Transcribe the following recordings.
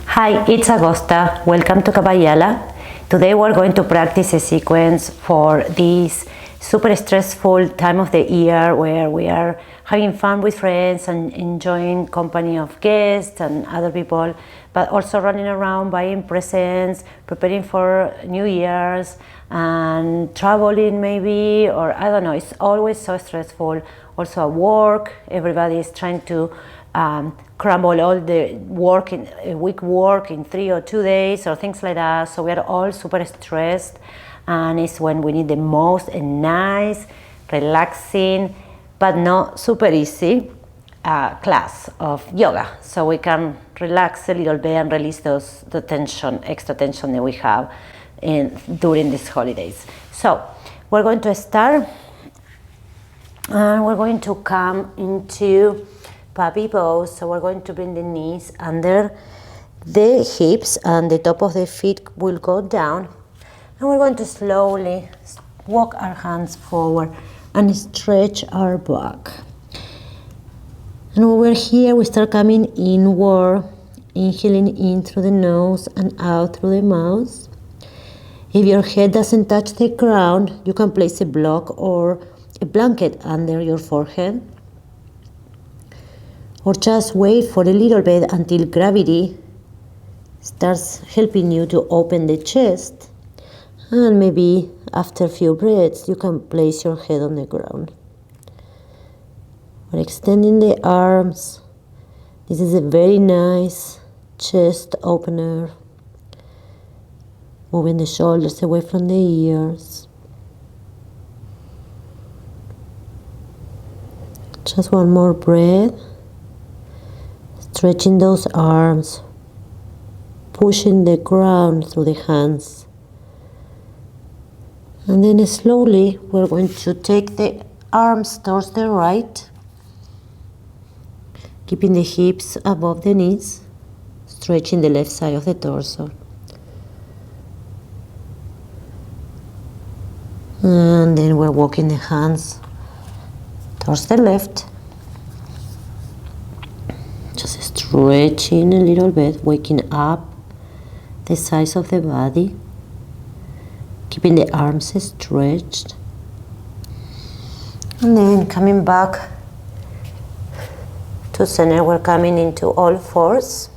Hi, it's Augusta. Welcome to Cabayala. Today we're going to practice a sequence for this super stressful time of the year where we are having fun with friends and enjoying company of guests and other people, but also running around buying presents, preparing for New Year's and traveling maybe, or I don't know, it's always so stressful. Also at work, everybody is trying to crumble all the work in a week work in 3 or 2 days or things like that. So we are all super stressed, and it's when we need the most a nice, relaxing, but not super easy class of yoga, so we can relax a little bit and release the tension, extra tension that we have during these holidays. So we're going to start, and we're going to come into puppy pose. So we're going to bring the knees under the hips and the top of the feet will go down, and we're going to slowly walk our hands forward and stretch our back. And over here we start coming inward, inhaling in through the nose and out through the mouth. If your head doesn't touch the ground, you can place a block or a blanket under your forehead, or just wait for a little bit until gravity starts helping you to open the chest, and maybe after a few breaths you can place your head on the ground. We're extending the arms. This is a very nice chest opener. Moving the shoulders away from the ears. Just one more breath. Stretching those arms, pushing the ground through the hands. And then slowly we're going to take the arms towards the right, keeping the hips above the knees, stretching the left side of the torso. And then we're walking the hands towards the left. Just stretching a little bit, waking up the size of the body, keeping the arms stretched, and then coming back to center. We're coming into all fours,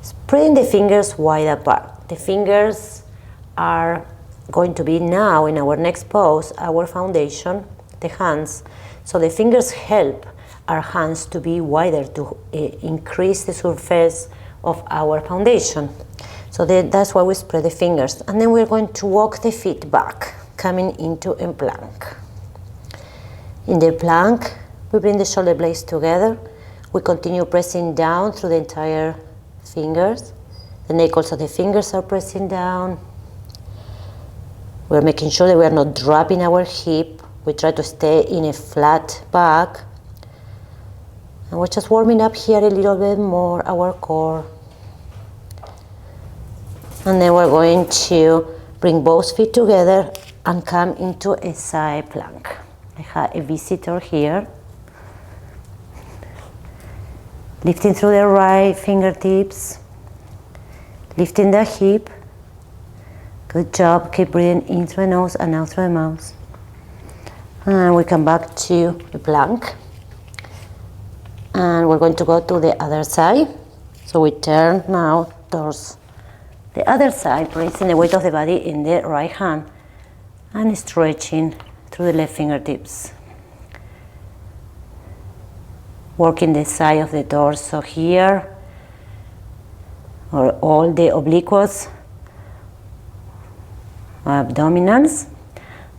spreading the fingers wide apart. The fingers are going to be now in our next pose our foundation, the hands. So the fingers help our hands to be wider, to increase the surface of our foundation. So that's why we spread the fingers. And then we're going to walk the feet back, coming into a plank. In the plank, we bring the shoulder blades together. We continue pressing down through the entire fingers. The knuckles of the fingers are pressing down. We're making sure that we are not dropping our hip. We try to stay in a flat back. And we're just warming up here a little bit more our core. And then we're going to bring both feet together and come into a side plank. I have a visitor here. Lifting through the right fingertips, lifting the hip. Good job. Keep breathing in through the nose and out through the mouth. And we come back to a plank. And we're going to go to the other side. So we turn now towards the other side, placing the weight of the body in the right hand and stretching through the left fingertips. Working the side of the torso here, or all the obliques, abdominals.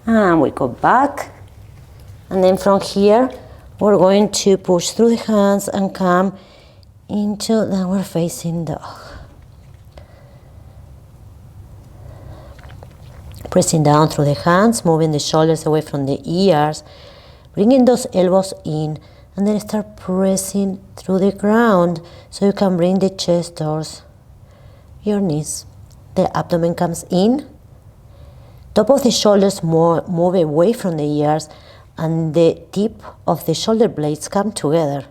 And we go back. And then from here, we're going to push through the hands and come into downward facing dog. Pressing down through the hands, moving the shoulders away from the ears, bringing those elbows in, and then start pressing through the ground so you can bring the chest towards your knees. The abdomen comes in, top of the shoulders move away from the ears, and the tip of the shoulder blades come together.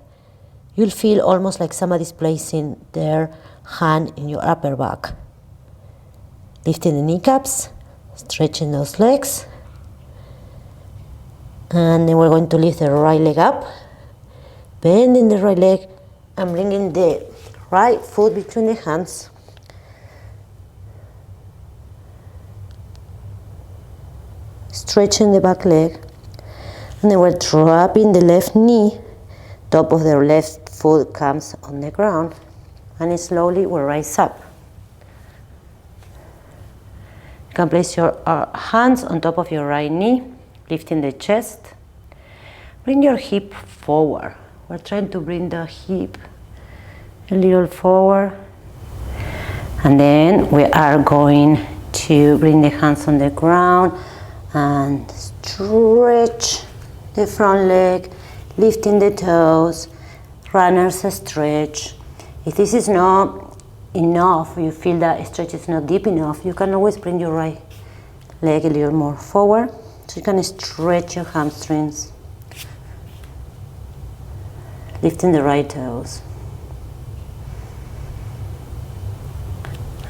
you'll feel almost like somebody's placing their hand in your upper back. Lifting the kneecaps, stretching those legs. And then we're going to lift the right leg up, bending the right leg and bringing the right foot between the hands. Stretching the back leg. And then we're dropping the left knee, top of the left foot comes on the ground, and slowly we'll rise up. You can place your hands on top of your right knee, lifting the chest. Bring your hip forward. We're trying to bring the hip a little forward. And then we are going to bring the hands on the ground and stretch the front leg, lifting the toes, runner's stretch. If this is not enough, you feel that stretch is not deep enough, you can always bring your right leg a little more forward so you can stretch your hamstrings, lifting the right toes.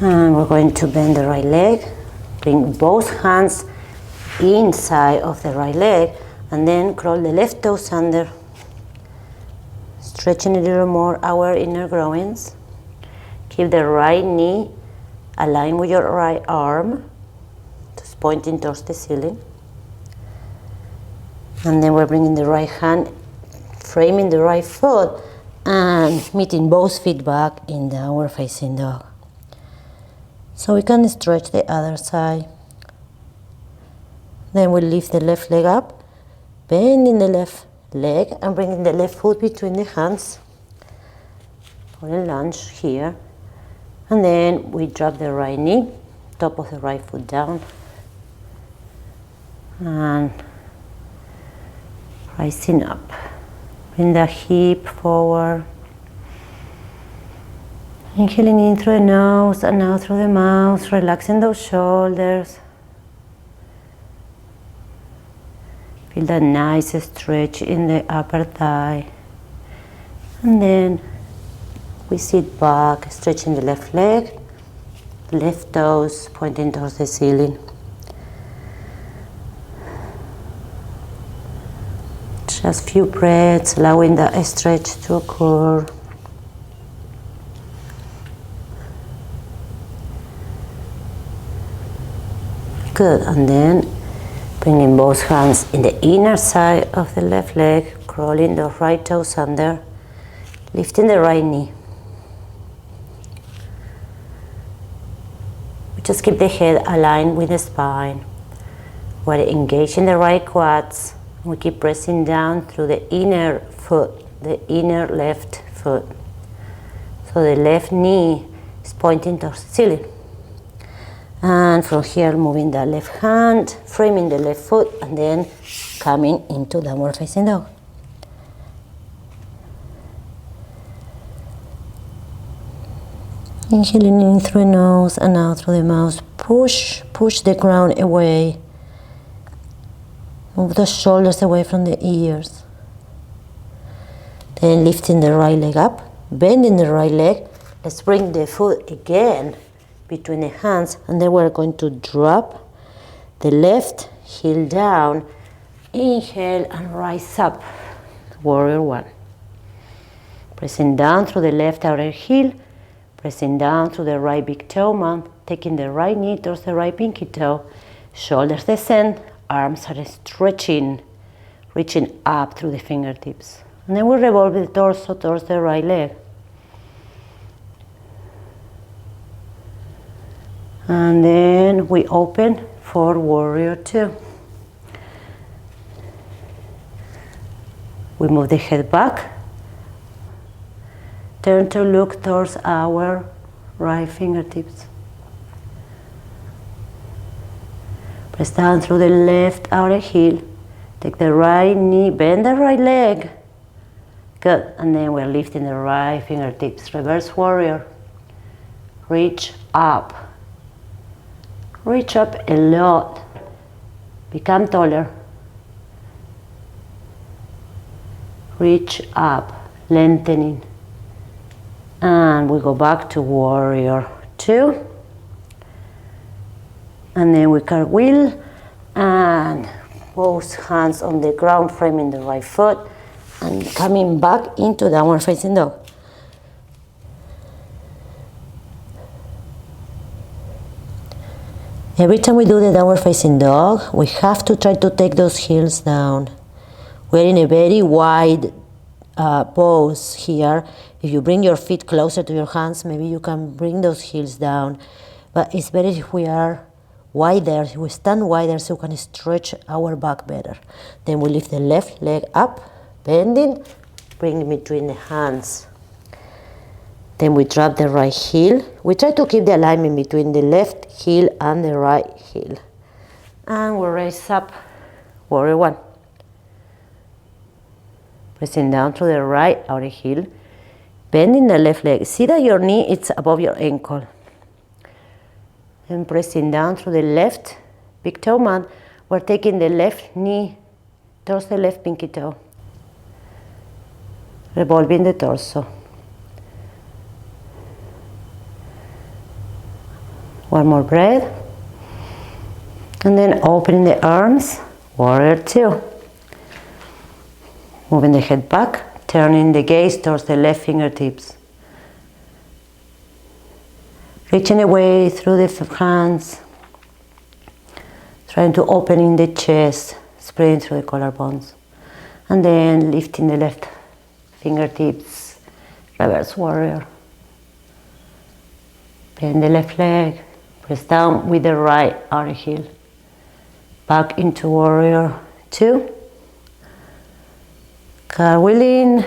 And we're going to bend the right leg, bring both hands inside of the right leg, and then crawl the left toes under, stretching a little more our inner groins. Keep the right knee aligned with your right arm, just pointing towards the ceiling. And then we're bringing the right hand, framing the right foot, and meeting both feet back in downward facing dog. So we can stretch the other side. Then we'll lift the left leg up, bending the left leg and bringing the left foot between the hands for a lunge here. And then we drop the right knee, top of the right foot down, and rising up. Bring the hip forward. Inhaling in through the nose and out through the mouth, relaxing those shoulders. Feel that nice stretch in the upper thigh. And then we sit back, stretching the left leg, left toes pointing towards the ceiling. Just few breaths, allowing the stretch to occur. Good, and then bringing both hands in the inner side of the left leg, crawling the right toes under, lifting the right knee. We just keep the head aligned with the spine. We're engaging the right quads. We keep pressing down through the inner foot, the inner left foot. So the left knee is pointing towards the ceiling. And from here, moving the left hand, framing the left foot, and then coming into downward facing dog. Inhaling in through the nose and out through the mouth. Push the ground away. Move the shoulders away from the ears. Then lifting the right leg up, bending the right leg. Let's bring the foot again between the hands, and then we're going to drop the left heel down. Inhale and rise up. Warrior one. Pressing down through the left outer heel, pressing down through the right big toe mound, taking the right knee towards the right pinky toe. Shoulders descend, arms are stretching, reaching up through the fingertips. And then we revolve the torso towards the right leg. And then we open for warrior two. We move the head back. Turn to look towards our right fingertips. Press down through the left outer heel. Take the right knee, bend the right leg. Good, and then we're lifting the right fingertips. Reverse warrior. Reach up. Reach up a lot. Become taller. Reach up. lengthening. And we go back to warrior 2. And then we cartwheel and both hands on the ground, framing the right foot and coming back into downward facing dog. Every time we do the downward facing dog, we have to try to take those heels down. We're in a very wide pose here. If you bring your feet closer to your hands, maybe you can bring those heels down. But it's better if we are wider, if we stand wider so we can stretch our back better. Then we lift the left leg up, bending, bring it between the hands. Then we drop the right heel. We try to keep the alignment between the left heel and the right heel. And we raise up, warrior 1. Pressing down to the right outer heel. Bending the left leg. See that your knee is above your ankle. And pressing down through the left big toe mat. We're taking the left knee towards the left pinky toe. Revolving the torso. One more breath. And then opening the arms, warrior 2. Moving the head back, turning the gaze towards the left fingertips. Reaching away through the hands. Trying to open in the chest, spreading through the collarbones. And then lifting the left fingertips, reverse warrior. Bend the left leg. Press down with the right outer heel. Back into warrior 2. Cartwheeling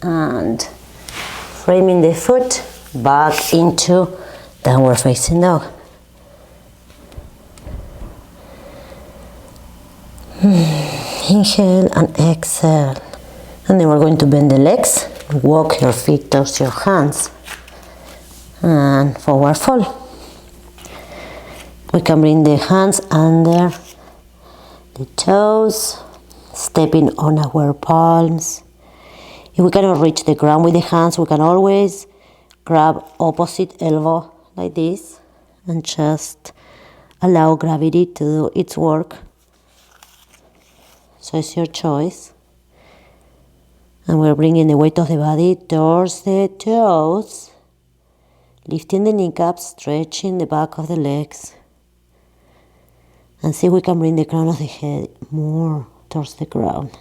and framing the foot back into downward facing dog. Inhale and exhale. And then we're going to bend the legs. Walk your feet towards your hands. And forward fold. We can bring the hands under the toes, stepping on our palms. If we cannot reach the ground with the hands, we can always grab opposite elbow like this and just allow gravity to do its work. So it's your choice. And we're bringing the weight of the body towards the toes, lifting the kneecaps, stretching the back of the legs. And see if we can bring the crown of the head more towards the ground.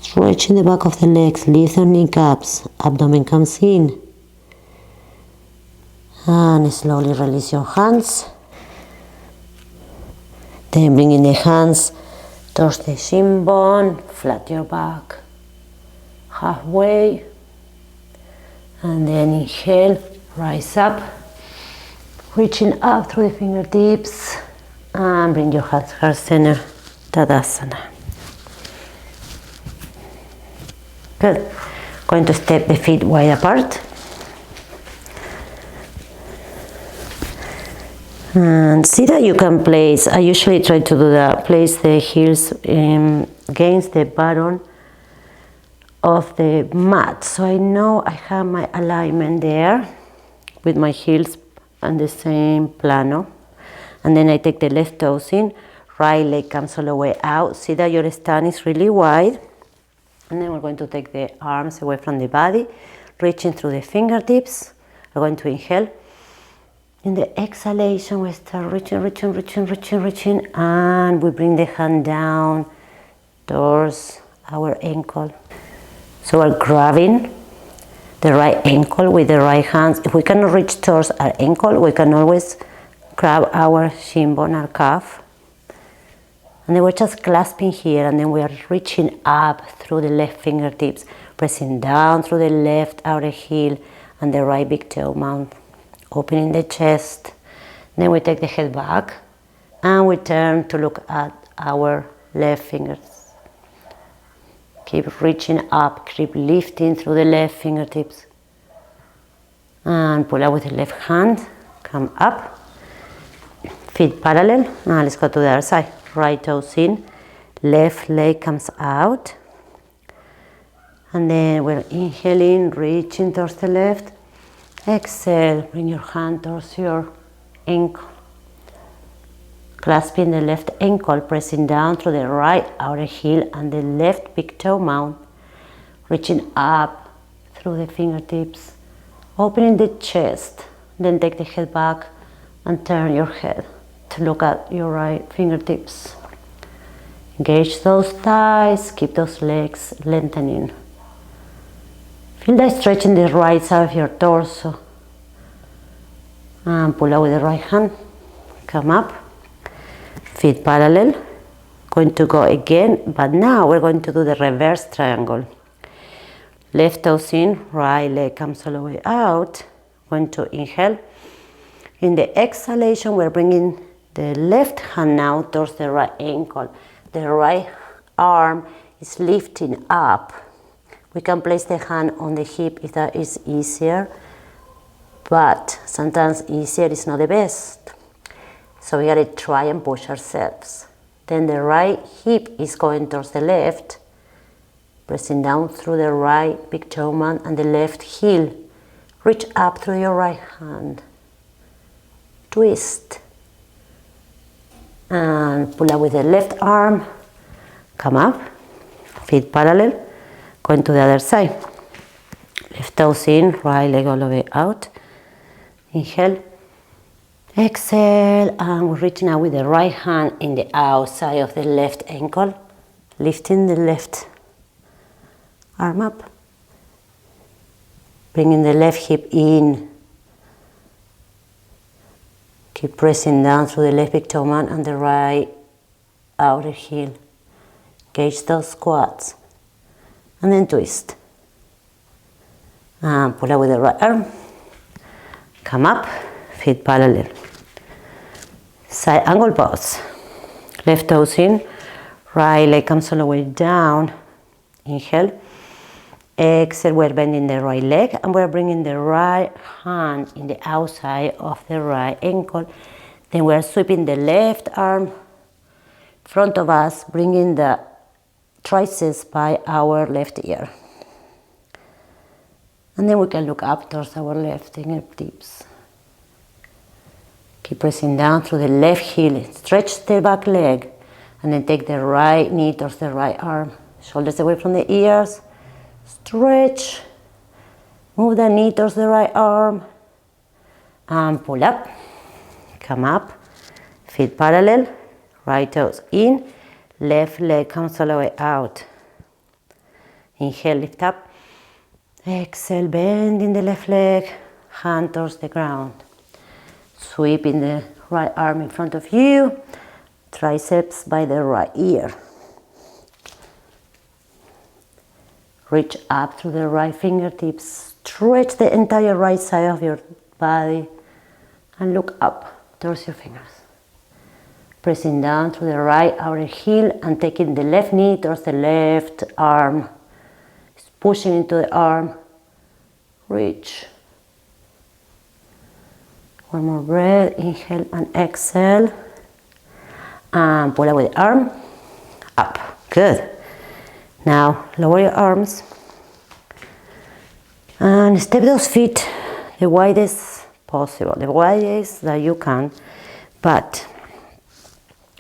Stretching the back of the legs, lift the kneecaps, abdomen comes in. And slowly release your hands. Then bringing the hands towards the shin bone, flat your back, halfway. And then inhale, rise up, reaching up through the fingertips, and bring your heart center, Tadasana. Good. Going to step the feet wide apart. And see that you can place, I usually try to do that, place the heels against the bottom of the mat, so I know I have my alignment there with my heels on the same plano. And then I take the left toes in, right leg comes all the way out. See that your stand is really wide. And then we're going to take the arms away from the body, reaching through the fingertips. We're going to inhale. In the exhalation, we start reaching, and we bring the hand down towards our ankle. So we're grabbing the right ankle with the right hands. If we cannot reach towards our ankle, we can always grab our shin bone, our calf. And then we're just clasping here, and then we are reaching up through the left fingertips, pressing down through the left outer heel and the right big toe mount, opening the chest. Then we take the head back, and we turn to look at our left fingers. Keep reaching up, keep lifting through the left fingertips. And pull out with the left hand, come up, feet parallel. Now let's go to the other side. right toes in, left leg comes out. And then we're inhaling, reaching towards the left. Exhale, bring your hand towards your ankle. Clasping the left ankle, pressing down through the right outer heel and the left big toe mount. Reaching up through the fingertips. Opening the chest. Then take the head back and turn your head to look at your right fingertips. Engage those thighs, keep those legs lengthening. Feel that stretch in the right side of your torso. And pull out with the right hand. Come up. Feet parallel. Going to go again, but now we're going to do the reverse triangle. Left toes in, right leg comes all the way out. Going to inhale. In the exhalation, we're bringing the left hand now towards the right ankle. The right arm is lifting up. We can place the hand on the hip if that is easier, but sometimes easier is not the best. So we gotta try and push ourselves. Then the right hip is going towards the left, pressing down through the right big toe mount and the left heel. Reach up through your right hand. Twist. And pull out with the left arm. Come up. Feet parallel. Going to the other side. Left toes in, right leg all the way out. Inhale. Exhale. And we're reaching out with the right hand in the outside of the left ankle. Lifting the left arm up. Bringing the left hip in. Keep pressing down through the left big toe mount and the right outer heel. Engage those quads. And then twist. And pull out with the right arm. Come up, feet parallel. Side angle pose. Left toes in, right leg comes all the way down. Inhale. Exhale, we're bending the right leg and we're bringing the right hand in the outside of the right ankle. Then we're sweeping the left arm in front of us, bringing the triceps by our left ear. And then we can look up towards our left fingertips. Keep pressing down through the left heel. Stretch the back leg and then take the right knee towards the right arm. Shoulders away from the ears. Stretch. Move the knee towards the right arm. And pull up. Come up. Feet parallel. Right toes in. Left leg comes all the way out. Inhale, lift up. Exhale, bending the left leg. Hand towards the ground. Sweeping the right arm in front of you. Triceps by the right ear. Reach up through the right fingertips. Stretch the entire right side of your body. And look up towards your fingers. Pressing down through the right outer heel and taking the left knee towards the left arm. Pushing into the arm. Reach. One more breath. Inhale and exhale. And pull out with the arm. Up. Good. Now lower your arms. And step those feet the widest possible. The widest that you can. But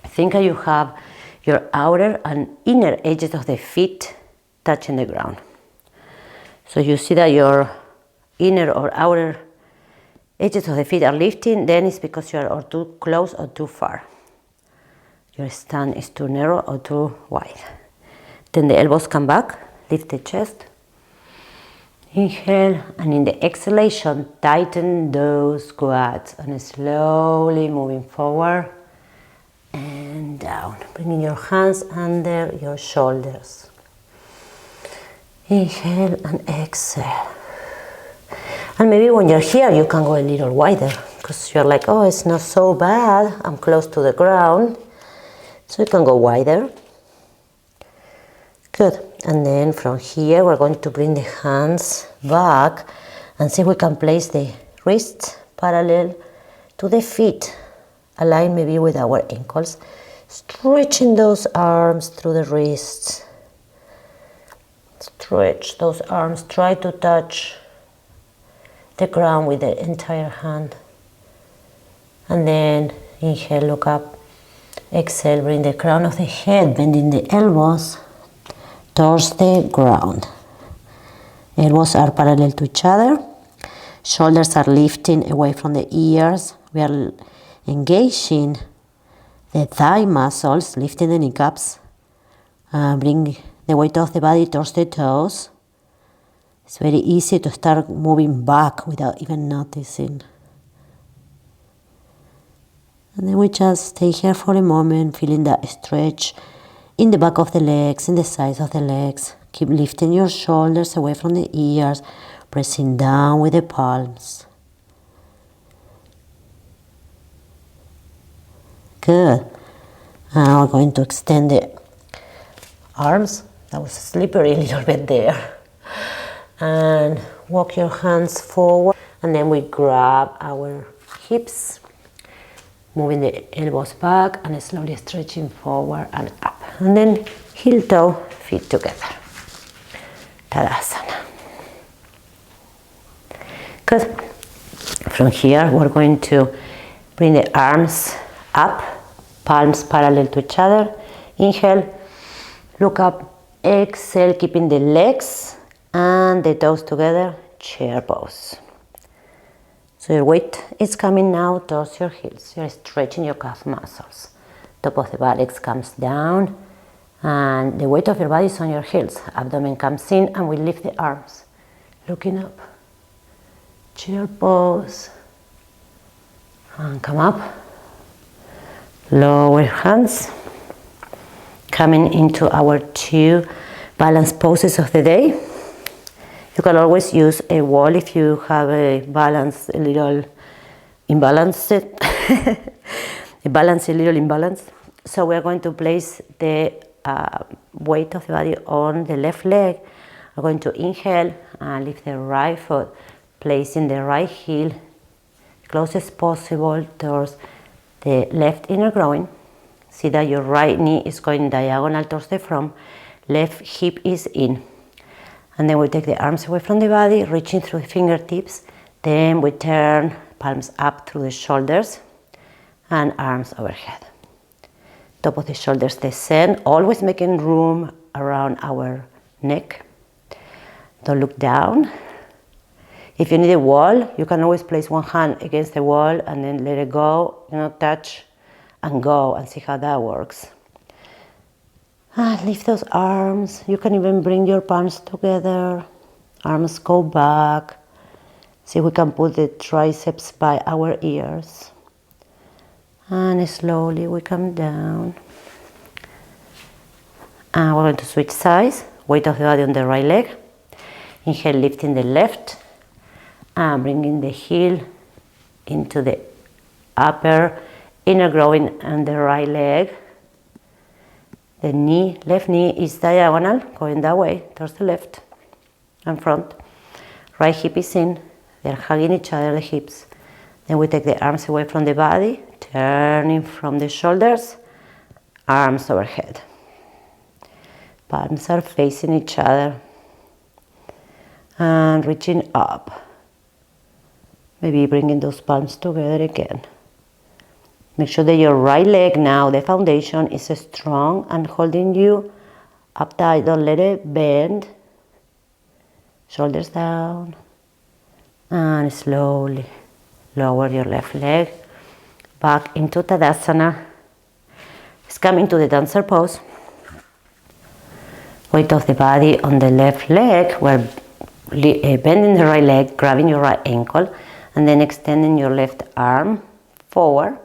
think that you have your outer and inner edges of the feet touching the ground. So you see that your inner or outer edges of the feet are lifting, then it's because you are or too close or too far. Your stand is too narrow or too wide. Then the elbows come back, lift the chest. Inhale, and in the exhalation, tighten those quads and slowly moving forward and down. Bringing your hands under your shoulders. Inhale and exhale. And maybe when you're here, you can go a little wider because you're like, oh, it's not so bad. I'm close to the ground. So you can go wider. Good. And then from here, we're going to bring the hands back and see if we can place the wrists parallel to the feet, aligned maybe with our ankles. Stretching those arms through the wrists. Stretch those arms. Try to touch the ground with the entire hand. And then inhale, look up. Exhale, bring the crown of the head, bending the elbows towards the ground. Elbows are parallel to each other. Shoulders are lifting away from the ears. We are engaging the thigh muscles, lifting the kneecaps. Bring the weight of the body towards the toes. It's very easy to start moving back without even noticing. And then we just stay here for a moment, feeling that stretch in the back of the legs, in the sides of the legs. Keep lifting your shoulders away from the ears, pressing down with the palms. Good. Now we're going to extend the arms. That was slippery a little bit there. And walk your hands forward. And then we grab our hips, moving the elbows back and slowly stretching forward and up. And then heel toe, feet together. Tadasana. Good. From here, we're going to bring the arms up, palms parallel to each other. Inhale, look up, exhale, keeping the legs and the toes together, chair pose. So your weight is coming now towards your heels. You're stretching your calf muscles. Top of the buttocks comes down and the weight of your body is on your heels. Abdomen comes in and we lift the arms. Looking up. Chair pose. And come up. Lower hands. Coming into our 2 balance poses of the day. You can always use a wall if you have a balance, a little imbalanced, a balance, a little imbalance. So we're going to place the weight of the body on the left leg. We're going to inhale and lift the right foot, placing the right heel closest possible towards the left inner groin. See that your right knee is going diagonal towards the front, left hip is in. And then we take the arms away from the body, reaching through the fingertips. Then we turn palms up through the shoulders and arms overhead. Top of the shoulders descend, always making room around our neck. Don't look down. If you need a wall, you can always place one hand against the wall and then let it go, touch and go and see how that works. Lift those arms. You can even bring your palms together. Arms go back. See if we can put the triceps by our ears. And slowly we come down. And we're going to switch sides. Weight of the body on the right leg. Inhale, lifting the left. And bringing the heel into the upper inner groin and the right leg. The knee, left knee is diagonal, going that way, towards the left and front. Right hip is in, they're hugging each other, the hips. Then we take the arms away from the body, turning from the shoulders, arms overhead. Palms are facing each other. And reaching up. Maybe bringing those palms together again. Make sure that your right leg now, the foundation is strong and holding you up tight. Don't let it bend. Shoulders down. And slowly lower your left leg back into Tadasana. Let's come into the dancer pose. Weight of the body on the left leg. We're bending the right leg, grabbing your right ankle, and then extending your left arm forward.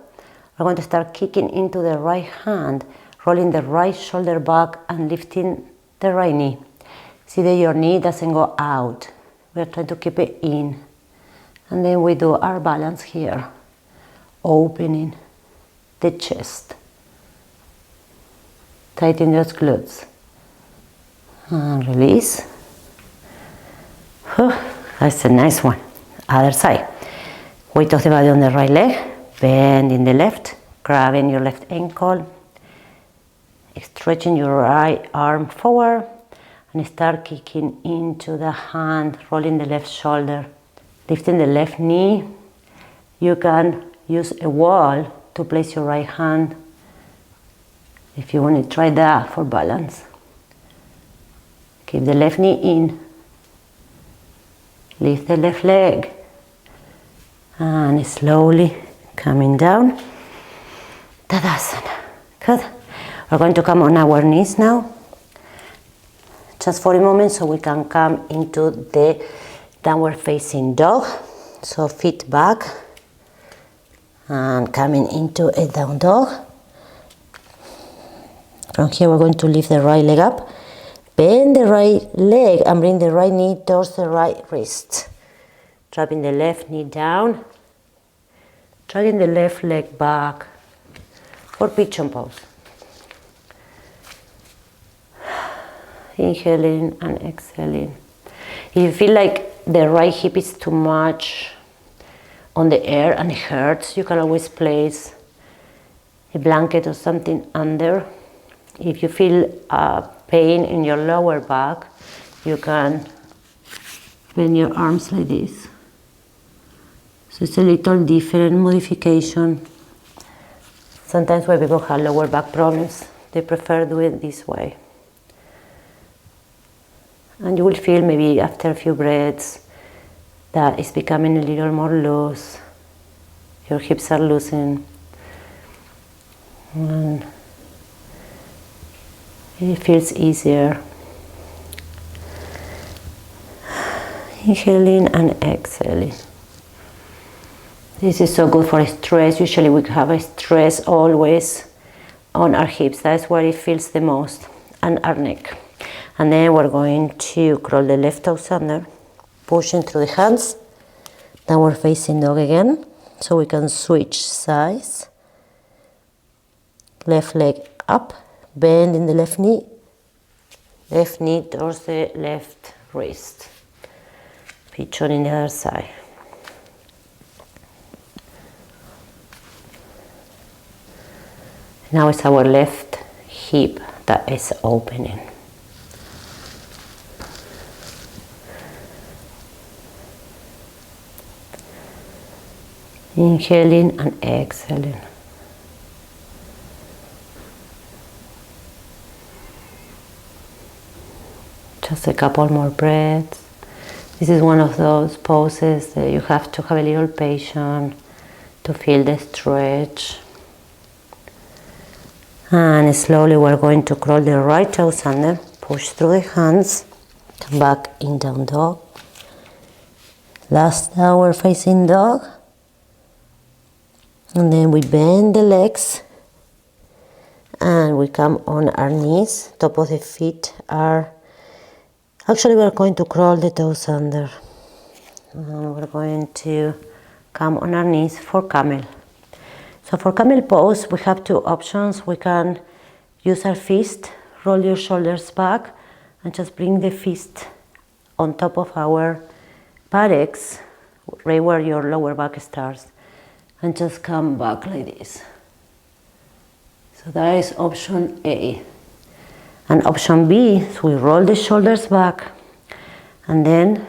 We're going to start kicking into the right hand, rolling the right shoulder back and lifting the right knee. See that your knee doesn't go out. We're trying to keep it in. And then we do our balance here, opening the chest. Tighten those glutes. And release. That's a nice one. Other side. Weight of the body on the right leg. Bend in the left, grabbing your left ankle, stretching your right arm forward and start kicking into the hand, rolling the left shoulder, lifting the left knee. You can use a wall to place your right hand if you want to try that for balance. Keep the left knee in, lift the left leg, and slowly coming down. Tadasana. Good. We're going to come on our knees now, just for a moment, so we can come into the downward facing dog. So feet back and coming into a down dog. From here we're going to lift the right leg up, bend the right leg and bring the right knee towards the right wrist. Dropping the left knee down, dragging the left leg back for pigeon pose. Inhaling and exhaling. If you feel like the right hip is too much on the air and it hurts, you can always place a blanket or something under. If you feel pain in your lower back, you can bend your arms like this. So it's a little different modification. Sometimes when people have lower back problems, they prefer doing it this way. And you will feel maybe after a few breaths that it's becoming a little more loose. Your hips are loosening. And it feels easier. Inhaling and exhaling. This is so good for stress. Usually we have a stress always on our hips. That's where it feels the most, and our neck. And then we're going to crawl the left toes under, pushing through the hands. Downward facing dog again, so we can switch sides. Left leg up, bending the left knee towards the left wrist. Pigeon in the other side. Now it's our left hip that is opening. Inhaling and exhaling. Just a couple more breaths. This is one of those poses that you have to have a little patience to feel the stretch. And slowly we're going to crawl the right toes under, push through the hands, come back in down dog. Last downward facing dog. And then we bend the legs and we come on our knees. Top of the feet are, actually we're going to crawl the toes under. And we're going to come on our knees for camel. So for camel pose, we have two options. We can use our fist, roll your shoulders back, and just bring the fist on top of our buttocks, right where your lower back starts, and just come back like this. So that is option A. And option B is we roll the shoulders back, and then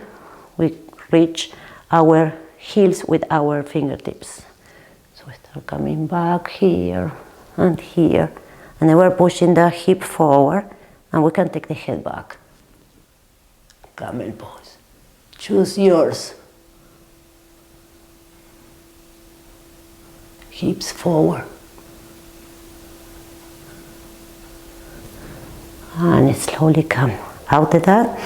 we reach our heels with our fingertips. So we start coming back here and here, and then we're pushing the hip forward, and we can take the head back. Camel pose. Choose yours. Hips forward. And slowly come out of that.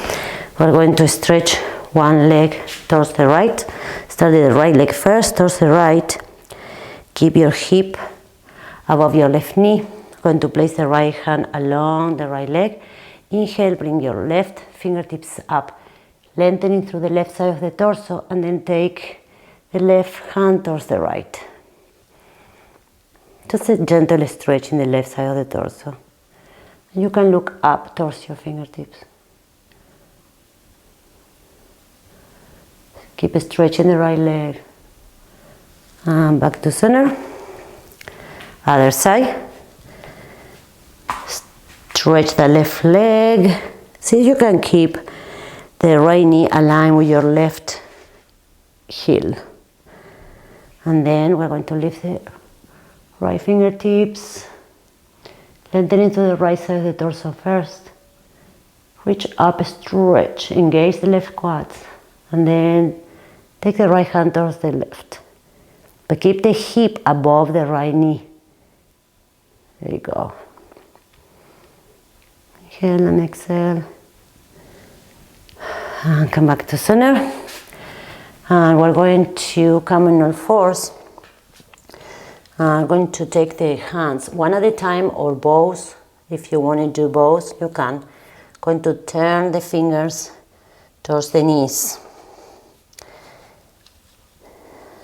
We're going to stretch one leg towards the right. Start with the right leg first, towards the right. Keep your hip above your left knee. Going to place the right hand along the right leg. Inhale, bring your left fingertips up, lengthening through the left side of the torso, and then take the left hand towards the right. Just a gentle stretch in the left side of the torso. And you can look up towards your fingertips. Keep stretching the right leg. And back to center. Other side. Stretch the left leg. See if you can keep the right knee aligned with your left heel. And then we're going to lift the right fingertips. Lengthen into the right side of the torso first. Reach up, stretch, engage the left quads. And then take the right hand towards the left. But keep the hip above the right knee. There you go. Inhale and exhale. And come back to center. And we're going to come on all fours. I'm going to take the hands one at a time or both. If you want to do both, you can. Going to turn the fingers towards the knees.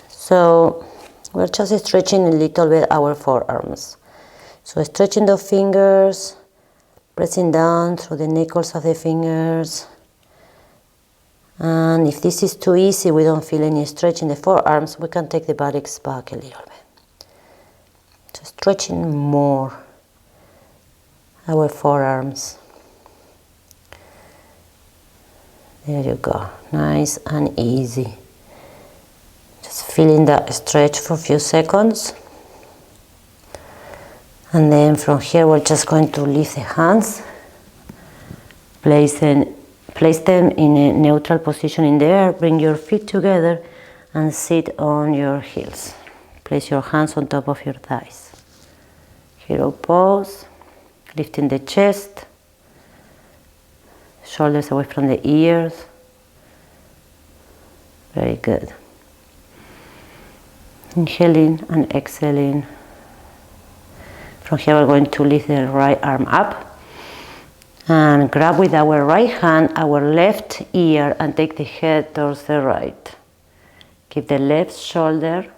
So we're just stretching a little bit our forearms. So stretching the fingers, pressing down through the knuckles of the fingers. And if this is too easy, we don't feel any stretch in the forearms, we can take the buttocks back a little bit. Just stretching more our forearms. There you go, nice and easy. Just feeling that stretch for a few seconds. And then from here we're just going to lift the hands, place them in a neutral position in the air, bring your feet together and sit on your heels. Place your hands on top of your thighs. Hero pose, lifting the chest, shoulders away from the ears. Very good. Inhaling and exhaling. From here we're going to lift the right arm up and grab with our right hand our left ear and take the head towards the right. Keep the left shoulder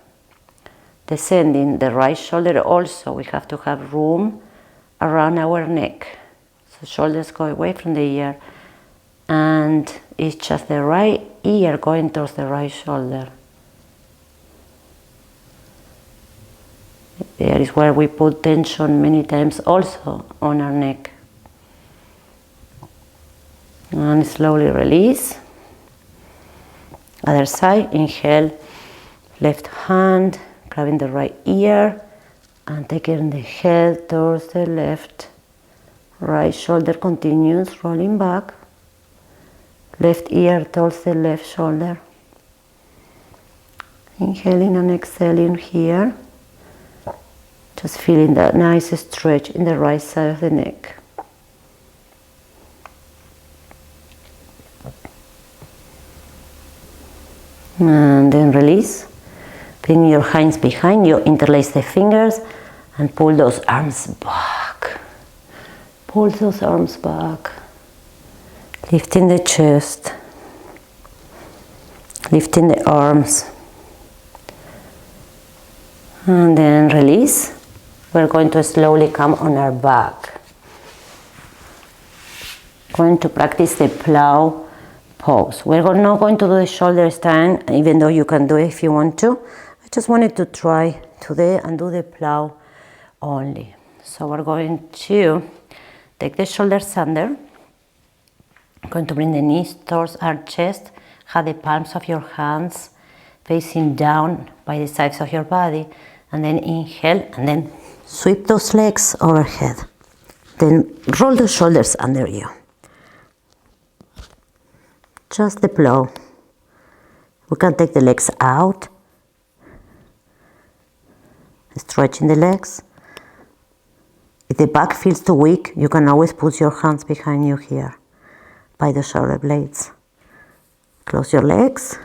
descending, the right shoulder also. We have to have room around our neck. So shoulders go away from the ear and it's just the right ear going towards the right shoulder. There is where we put tension many times also on our neck. And slowly release. Other side, inhale, left hand, grabbing the right ear and taking the head towards the left. Right shoulder continues, rolling back. Left ear towards the left shoulder. Inhaling and exhaling here. Just feeling that nice stretch in the right side of the neck. And then release. Bring your hands behind you, interlace the fingers and pull those arms back. Pull those arms back. Lifting the chest. Lifting the arms. And then release. We're going to slowly come on our back. Going to practice the plow pose. We're not going to do the shoulder stand, even though you can do it if you want to. I just wanted to try today and do the plow only. So we're going to take the shoulders under. I'm going to bring the knees towards our chest. Have the palms of your hands facing down by the sides of your body. And then inhale and then sweep those legs overhead. Then roll the shoulders under you. Just the plow. We can take the legs out. Stretching the legs. If the back feels too weak, you can always put your hands behind you here by the shoulder blades. Close your legs.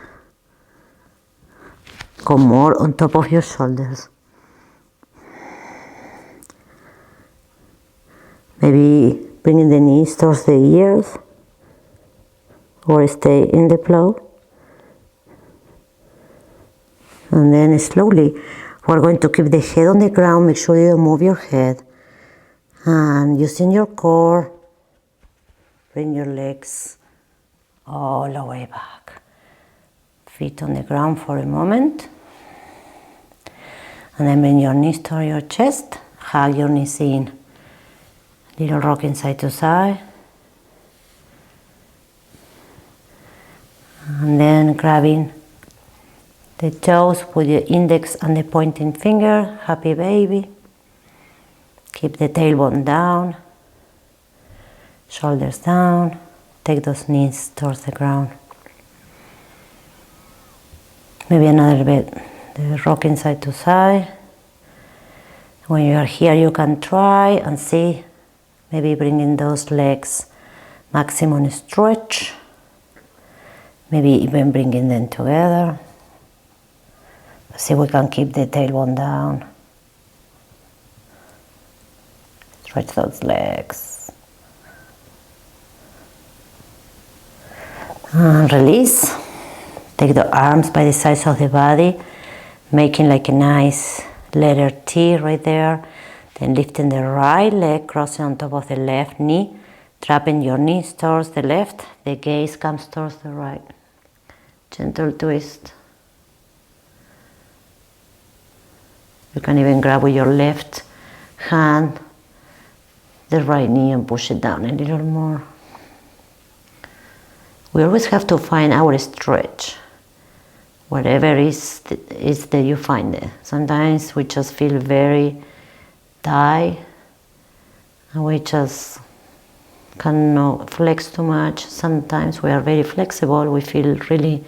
Go more on top of your shoulders. Maybe bringing the knees towards the ears or stay in the plow. And then slowly we're going to keep the head on the ground. Make sure you don't move your head. And using your core, bring your legs all the way back. Feet on the ground for a moment. And then bring your knees toward your chest. Hug your knees in. Little rocking side to side. And then grabbing the toes with the index and the pointing finger. Happy baby. Keep the tailbone down. Shoulders down. Take those knees towards the ground. Maybe another bit. The rocking side to side. When you are here, you can try and see, maybe bringing those legs maximum stretch. Maybe even bringing them together. See if we can keep the tailbone down. Stretch those legs. And release. Take the arms by the sides of the body, making like a nice letter T right there. Then lifting the right leg, crossing on top of the left knee, trapping your knees towards the left. The gaze comes towards the right. Gentle twist. You can even grab with your left hand the right knee and push it down a little more. We always have to find our stretch. Whatever is that you find it. Sometimes we just feel very tight and we just cannot flex too much. Sometimes we are very flexible, we feel really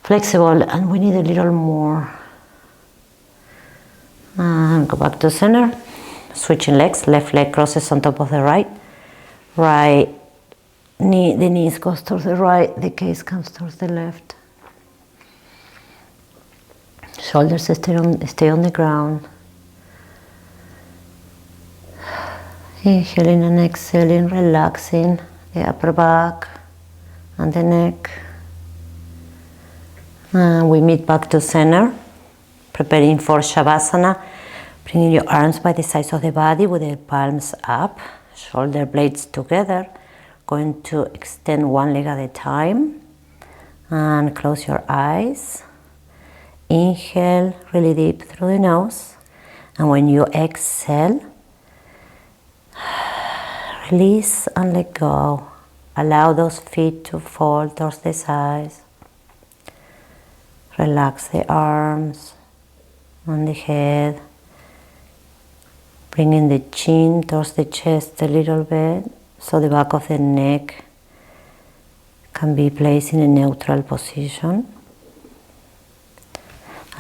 flexible and we need a little more. And go back to center. Switching legs, left leg crosses on top of the right. Right knee, the knees goes towards the right, the gaze comes towards the left. Shoulders stay on the ground. Inhaling and exhaling, relaxing the upper back and the neck. And we meet back to center, preparing for Shavasana. Bringing your arms by the sides of the body with the palms up, shoulder blades together. Going to extend one leg at a time. And close your eyes. Inhale really deep through the nose. And when you exhale, release and let go. Allow those feet to fall towards the sides. Relax the arms and the head. Bringing the chin towards the chest a little bit, so the back of the neck can be placed in a neutral position.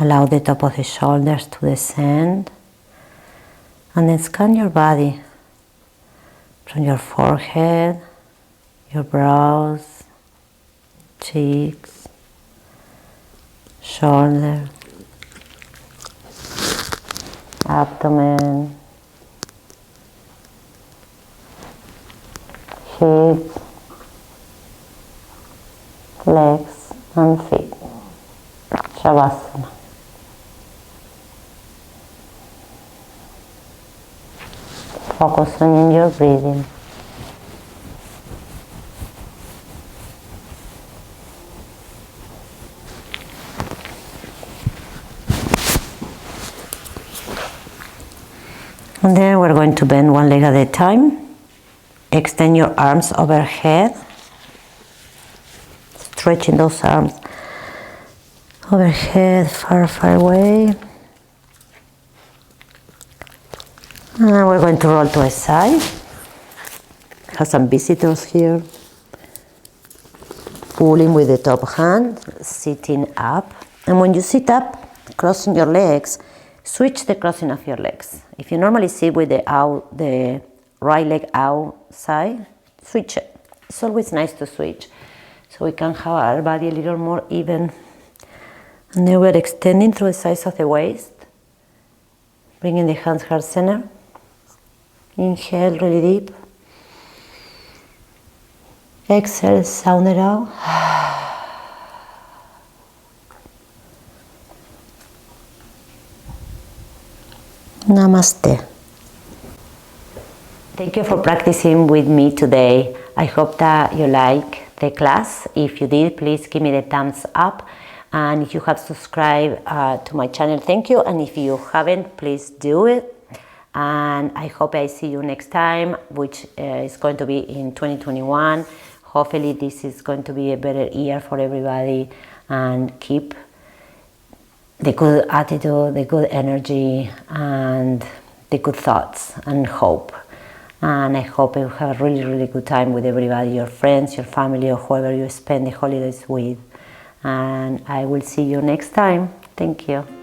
Allow the top of the shoulders to descend. And then scan your body from your forehead, your brows, cheeks, shoulder, abdomen, hips, legs and feet. Shavasana. Focus on your breathing. And then we're going to bend one leg at a time. Extend your arms overhead, stretching those arms overhead, far, far away. And we're going to roll to a side. Have some visitors here. Pulling with the top hand, sitting up. And when you sit up, crossing your legs, switch the crossing of your legs. If you normally sit with the right leg outside, switch it. It's always nice to switch, so we can have our body a little more even. And then we're extending through the sides of the waist, bringing the hands heart center. Inhale really deep. Exhale, sound it out. Namaste. Thank you for practicing with me today. I hope that you like the class. If you did, please give me the thumbs up. And if you have subscribed to my channel, thank you. And if you haven't, please do it. and I hope I see you next time, which is going to be in 2021. Hopefully this is going to be a better year for everybody, and keep the good attitude, the good energy, and the good thoughts and hope. And I hope you have a really, really good time with everybody, your friends, your family, or whoever you spend the holidays with. And I will see you next time. Thank you.